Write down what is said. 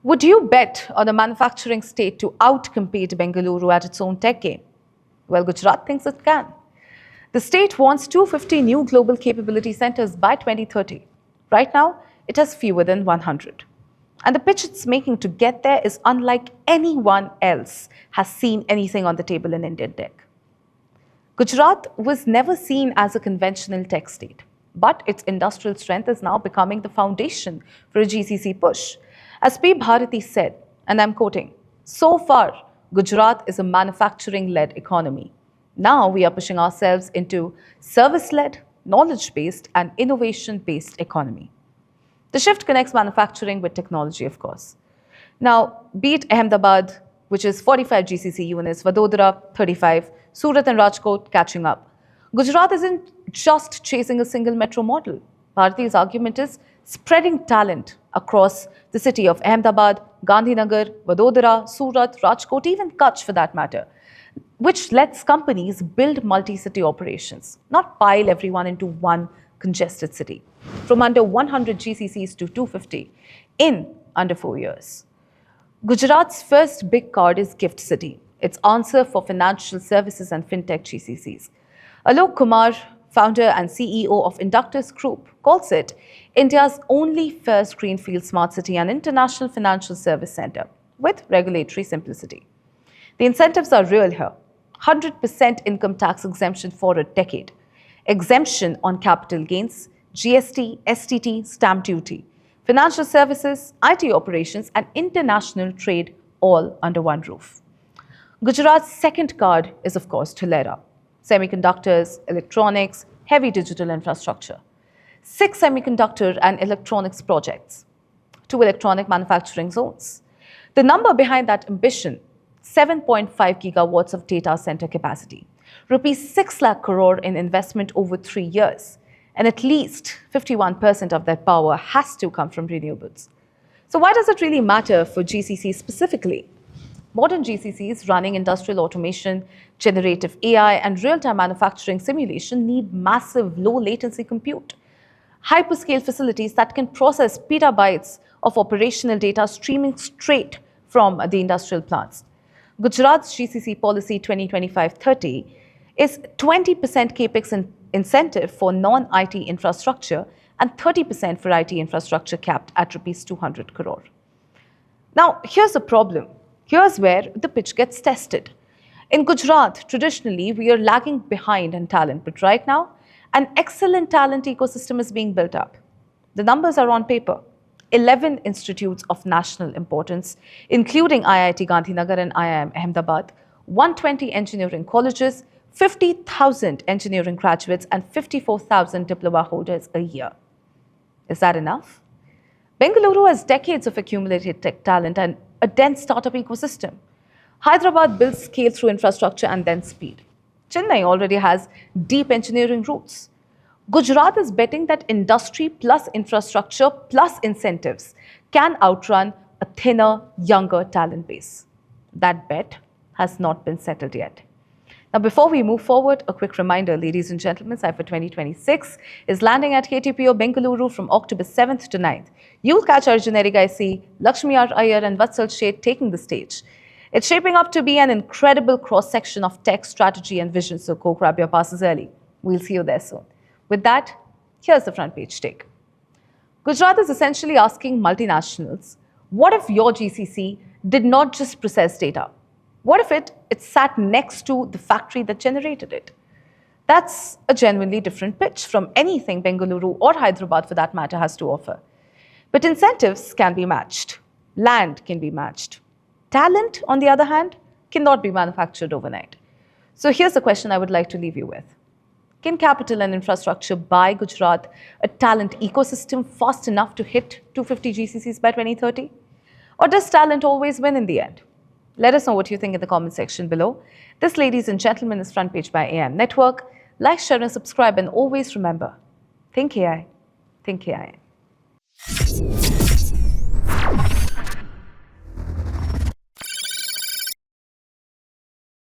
Would you bet on a manufacturing state to outcompete Bengaluru at its own tech game? Well, Gujarat thinks it can. The state wants 250 new global capability centers by 2030. Right now, it has fewer than 100. And the pitch it's making to get there is unlike anyone else has seen anything on the table in Indian tech. Gujarat was never seen as a conventional tech state, but its industrial strength is now becoming the foundation for a GCC push. As P. Bharati said, and I'm quoting, "So far, Gujarat is a manufacturing-led economy. Now we are pushing ourselves into service-led, knowledge-based and innovation-based economy." The shift connects manufacturing with technology, of course. Now, be it Ahmedabad, which is 45 GCC units, Vadodara, 35, Surat and Rajkot catching up. Gujarat isn't just chasing a single metro model. Bharati's argument is spreading talent across the city of Ahmedabad, Gandhinagar, Vadodara, Surat, Rajkot, even Kutch for that matter, which lets companies build multi-city operations, not pile everyone into one congested city, from under 100 GCCs to 250 in under 4 years. Gujarat's first big card is Gift City, its answer for financial services and fintech GCCs. Alok Kumar, founder and CEO of Inductus Group, calls it India's only first greenfield smart city and international financial service center with regulatory simplicity. The incentives are real here. 100% income tax exemption for a decade, exemption on capital gains, GST, STT, stamp duty, financial services, IT operations, and international trade all under one roof. Gujarat's second card is, of course, Tolera. Semiconductors, electronics, heavy digital infrastructure. 6 semiconductor and electronics projects. 2 electronic manufacturing zones. The number behind that ambition, 7.5 gigawatts of data center capacity. Rupees 6 lakh crore in investment over 3 years. And at least 51% of that power has to come from renewables. So why does it really matter for GCC specifically? Modern GCCs running industrial automation, generative AI, and real-time manufacturing simulation need massive low-latency compute. Hyperscale facilities that can process petabytes of operational data streaming straight from the industrial plants. Gujarat's GCC policy 2025-30 is 20% capex incentive for non-IT infrastructure and 30% for IT infrastructure capped at Rs 200 crore. Now, here's the problem. Here's where the pitch gets tested. In Gujarat, traditionally, we are lagging behind in talent, but right now, an excellent talent ecosystem is being built up. The numbers are on paper. 11 institutes of national importance, including IIT Gandhinagar and IIM Ahmedabad, 120 engineering colleges, 50,000 engineering graduates, and 54,000 diploma holders a year. Is that enough? Bengaluru has decades of accumulated tech talent and a dense startup ecosystem. Hyderabad builds scale through infrastructure and then speed. Chennai already has deep engineering roots. Gujarat is betting that industry plus infrastructure plus incentives can outrun a thinner, younger talent base. That bet has not been settled yet. Now, before we move forward, a quick reminder, ladies and gentlemen, Cypher 2026 is landing at KTPO Bengaluru from October 7th to 9th. You'll catch our generic IC, Lakshmi R. Iyer and Vatsal Sheth taking the stage. It's shaping up to be an incredible cross-section of tech, strategy and vision, so go grab your passes early. We'll see you there soon. With that, here's the front page take. Gujarat is essentially asking multinationals, what if your GCC did not just process data? What if it sat next to the factory that generated it? That's a genuinely different pitch from anything Bengaluru or Hyderabad for that matter has to offer. But incentives can be matched. Land can be matched. Talent, on the other hand, cannot be manufactured overnight. So here's the question I would like to leave you with. Can capital and infrastructure buy Gujarat a talent ecosystem fast enough to hit 250 GCCs by 2030? Or does talent always win in the end? Let us know what you think in the comment section below. This, ladies and gentlemen, is Front Page by AM Network. Like, share and subscribe, and always remember, think AI, think AIM.